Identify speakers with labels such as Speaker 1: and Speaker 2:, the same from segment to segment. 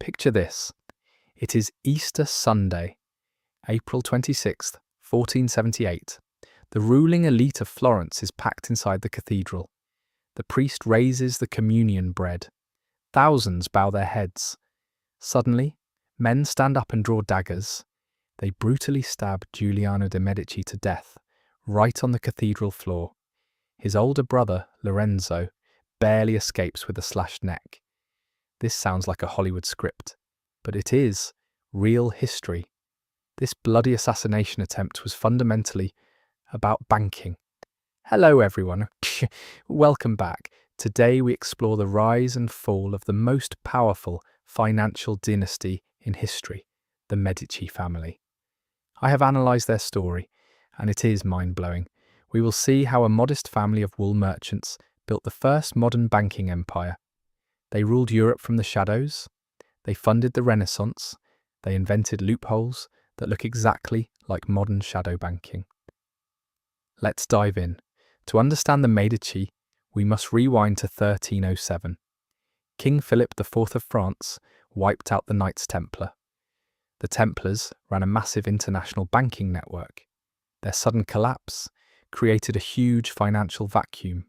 Speaker 1: Picture this. It is Easter Sunday, April 26th, 1478. The ruling elite of Florence is packed inside the cathedral. The priest raises the communion bread. Thousands bow their heads. Suddenly, men stand up and draw daggers. They brutally stab Giuliano de' Medici to death, right on the cathedral floor. His older brother, Lorenzo, barely escapes with a slashed neck. This sounds like a Hollywood script, but it is real history. This bloody assassination attempt was fundamentally about banking. Hello everyone, welcome back. Today we explore the rise and fall of the most powerful financial dynasty in history, the Medici family. I have analysed their story, and it is mind-blowing. We will see how a modest family of wool merchants built the first modern banking empire. They ruled Europe from the shadows. They funded the Renaissance. They invented loopholes that look exactly like modern shadow banking. Let's dive in. To understand the Medici, we must rewind to 1307. King Philip IV of France wiped out the Knights Templar. The Templars ran a massive international banking network. Their sudden collapse created a huge financial vacuum.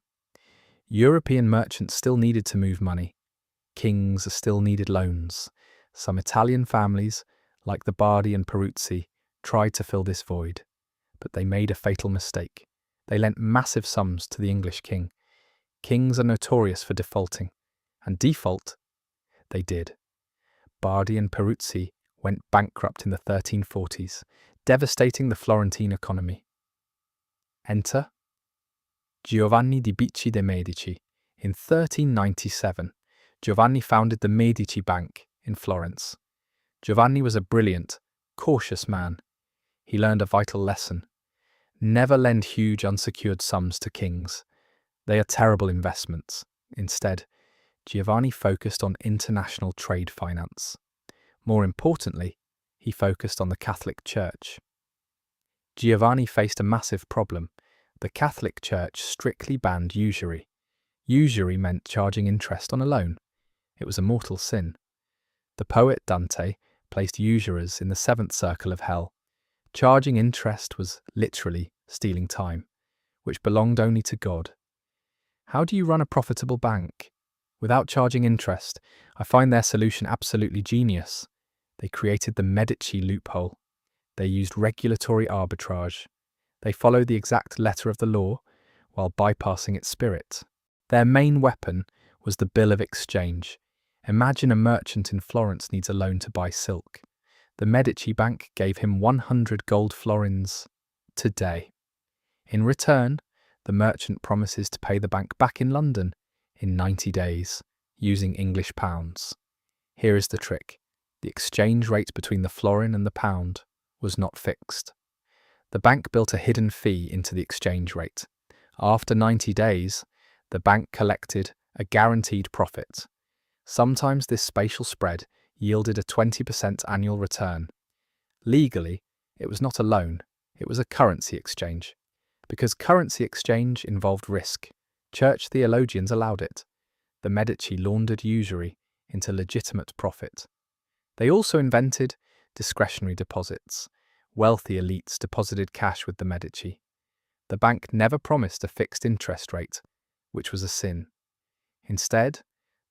Speaker 1: European merchants still needed to move money. Kings still needed loans. Some Italian families, like the Bardi and Peruzzi, tried to fill this void, but they made a fatal mistake. They lent massive sums to the English king. Kings are notorious for defaulting, and default they did. Bardi and Peruzzi went bankrupt in the 1340s, devastating the Florentine economy. Enter Giovanni di Bicci de' Medici. In 1397, Giovanni founded the Medici Bank in Florence. Giovanni was a brilliant, cautious man. He learned a vital lesson. Never lend huge unsecured sums to kings. They are terrible investments. Instead, Giovanni focused on international trade finance. More importantly, he focused on the Catholic Church. Giovanni faced a massive problem. The Catholic Church strictly banned usury. Usury meant charging interest on a loan. It was a mortal sin. The poet Dante placed usurers in the seventh circle of hell. Charging interest was literally stealing time, which belonged only to God. How do you run a profitable bank without charging interest? I find their solution absolutely genius. They created the Medici loophole. They used regulatory arbitrage. They followed the exact letter of the law while bypassing its spirit. Their main weapon was the bill of exchange. Imagine a merchant in Florence needs a loan to buy silk. The Medici Bank gave him 100 gold florins today. In return, the merchant promises to pay the bank back in London in 90 days, using English pounds. Here is the trick. The exchange rate between the florin and the pound was not fixed. The bank built a hidden fee into the exchange rate. After 90 days, the bank collected a guaranteed profit. Sometimes this spatial spread yielded a 20% annual return. Legally, it was not a loan, it was a currency exchange. Because currency exchange involved risk, church theologians allowed it. The Medici laundered usury into legitimate profit. They also invented discretionary deposits. Wealthy elites deposited cash with the Medici. The bank never promised a fixed interest rate, which was a sin. Instead,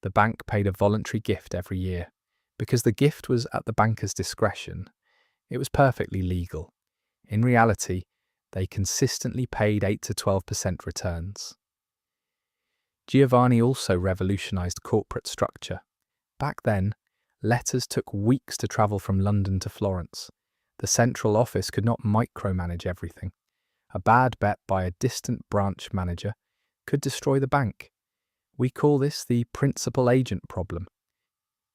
Speaker 1: the bank paid a voluntary gift every year. Because the gift was at the banker's discretion, it was perfectly legal. In reality, they consistently paid 8 to 12% returns. Giovanni also revolutionized corporate structure. Back then, letters took weeks to travel from London to Florence. The central office could not micromanage everything. A bad bet by a distant branch manager could destroy the bank. We call this the principal-agent problem.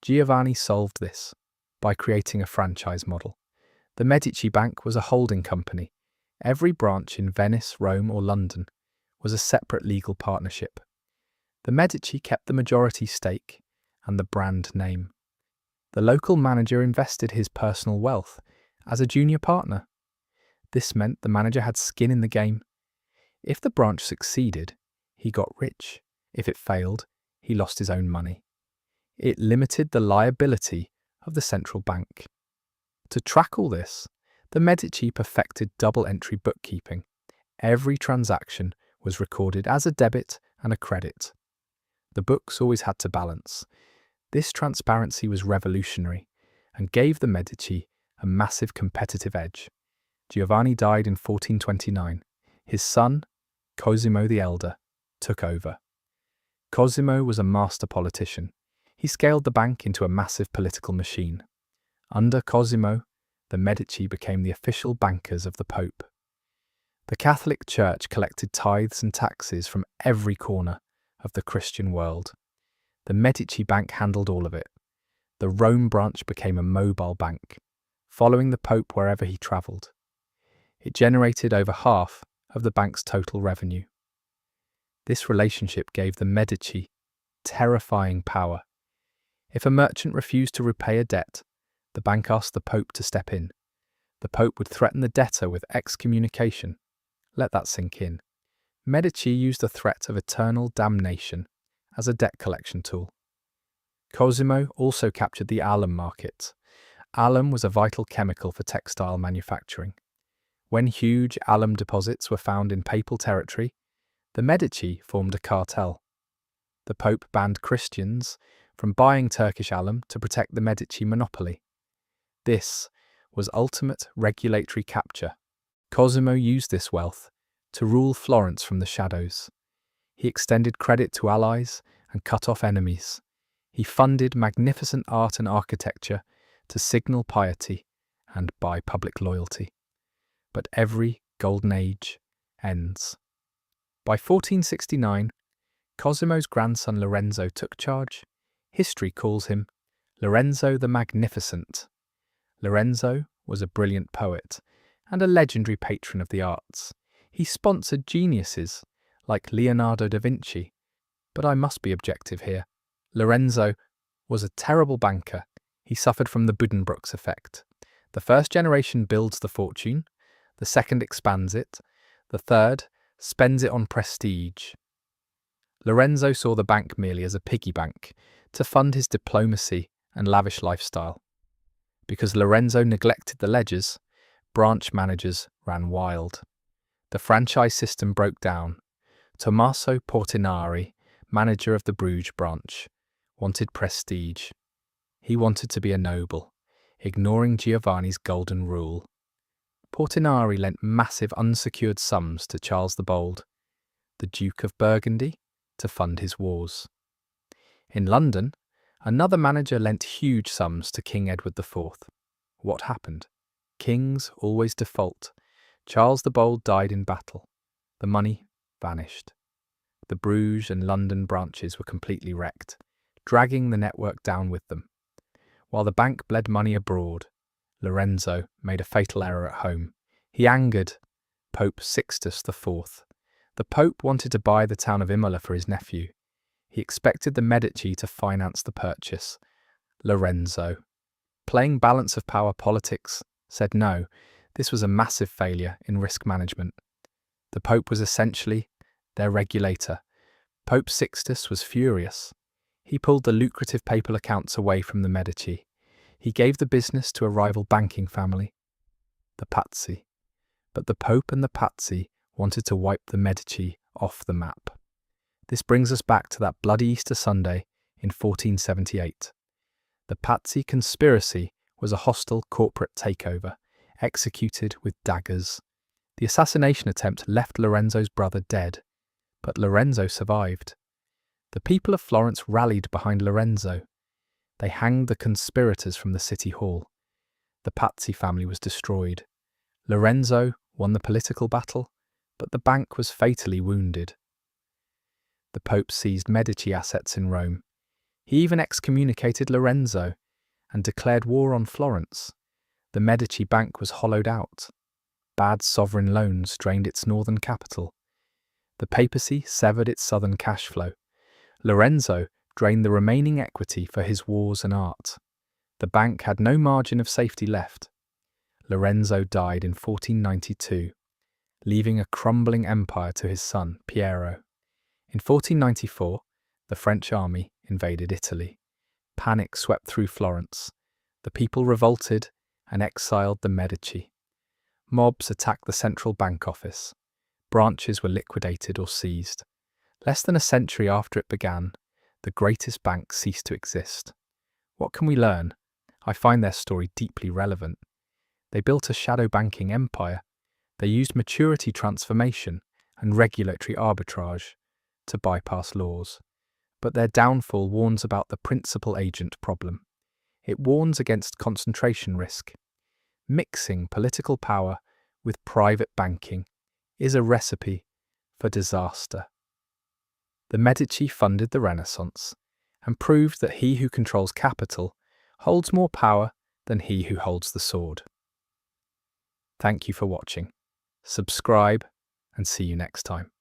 Speaker 1: Giovanni solved this by creating a franchise model. The Medici Bank was a holding company. Every branch in Venice, Rome, or London was a separate legal partnership. The Medici kept the majority stake and the brand name. The local manager invested his personal wealth as a junior partner. This meant the manager had skin in the game. If the branch succeeded, he got rich. If it failed, he lost his own money. It limited the liability of the central bank. To track all this, the Medici perfected double-entry bookkeeping. Every transaction was recorded as a debit and a credit. The books always had to balance. This transparency was revolutionary and gave the Medici a massive competitive edge. Giovanni died in 1429. His son, Cosimo the Elder, took over. Cosimo was a master politician. He scaled the bank into a massive political machine. Under Cosimo, the Medici became the official bankers of the Pope. The Catholic Church collected tithes and taxes from every corner of the Christian world. The Medici Bank handled all of it. The Rome branch became a mobile bank, following the Pope wherever he travelled. It generated over half of the bank's total revenue. This relationship gave the Medici terrifying power. If a merchant refused to repay a debt, the bank asked the Pope to step in. The Pope would threaten the debtor with excommunication. Let that sink in. Medici used the threat of eternal damnation as a debt collection tool. Cosimo also captured the alum market. Alum was a vital chemical for textile manufacturing. When huge alum deposits were found in papal territory, the Medici formed a cartel. The Pope banned Christians from buying Turkish alum to protect the Medici monopoly. This was ultimate regulatory capture. Cosimo used this wealth to rule Florence from the shadows. He extended credit to allies and cut off enemies. He funded magnificent art and architecture to signal piety and buy public loyalty. But every golden age ends. By 1469, Cosimo's grandson Lorenzo took charge. History calls him Lorenzo the Magnificent. Lorenzo was a brilliant poet and a legendary patron of the arts. He sponsored geniuses like Leonardo da Vinci. But I must be objective here. Lorenzo was a terrible banker. He suffered from the Buddenbrooks effect. The first generation builds the fortune, the second expands it, the third spends it on prestige. Lorenzo saw the bank merely as a piggy bank to fund his diplomacy and lavish lifestyle. Because Lorenzo neglected the ledgers, branch managers ran wild. The franchise system broke down. Tommaso Portinari, manager of the Bruges branch, wanted prestige. He wanted to be a noble, ignoring Giovanni's golden rule. Portinari lent massive unsecured sums to Charles the Bold, the Duke of Burgundy, to fund his wars. In London, another manager lent huge sums to King Edward IV. What happened? Kings always default. Charles the Bold died in battle. The money vanished. The Bruges and London branches were completely wrecked, dragging the network down with them. While the bank bled money abroad, Lorenzo made a fatal error at home. He angered Pope Sixtus IV. The Pope wanted to buy the town of Imola for his nephew. He expected the Medici to finance the purchase. Lorenzo, playing balance of power politics, said no. This was a massive failure in risk management. The Pope was essentially their regulator. Pope Sixtus was furious. He pulled the lucrative papal accounts away from the Medici. He gave the business to a rival banking family, the Pazzi. But the Pope and the Pazzi wanted to wipe the Medici off the map. This brings us back to that bloody Easter Sunday in 1478. The Pazzi conspiracy was a hostile corporate takeover, executed with daggers. The assassination attempt left Lorenzo's brother dead, but Lorenzo survived. The people of Florence rallied behind Lorenzo. They hanged the conspirators from the city hall. The Pazzi family was destroyed. Lorenzo won the political battle, but the bank was fatally wounded. The Pope seized Medici assets in Rome. He even excommunicated Lorenzo and declared war on Florence. The Medici Bank was hollowed out. Bad sovereign loans drained its northern capital. The papacy severed its southern cash flow. Lorenzo drained the remaining equity for his wars and art. The bank had no margin of safety left. Lorenzo died in 1492, leaving a crumbling empire to his son, Piero. In 1494, the French army invaded Italy. Panic swept through Florence. The people revolted and exiled the Medici. Mobs attacked the central bank office. Branches were liquidated or seized. Less than a century after it began, the greatest bank ceased to exist. What can we learn? I find their story deeply relevant. They built a shadow banking empire. They used maturity transformation and regulatory arbitrage to bypass laws. But their downfall warns about the principal agent problem. It warns against concentration risk. Mixing political power with private banking is a recipe for disaster. The Medici funded the Renaissance and proved that he who controls capital holds more power than he who holds the sword. Thank you for watching. Subscribe and see you next time.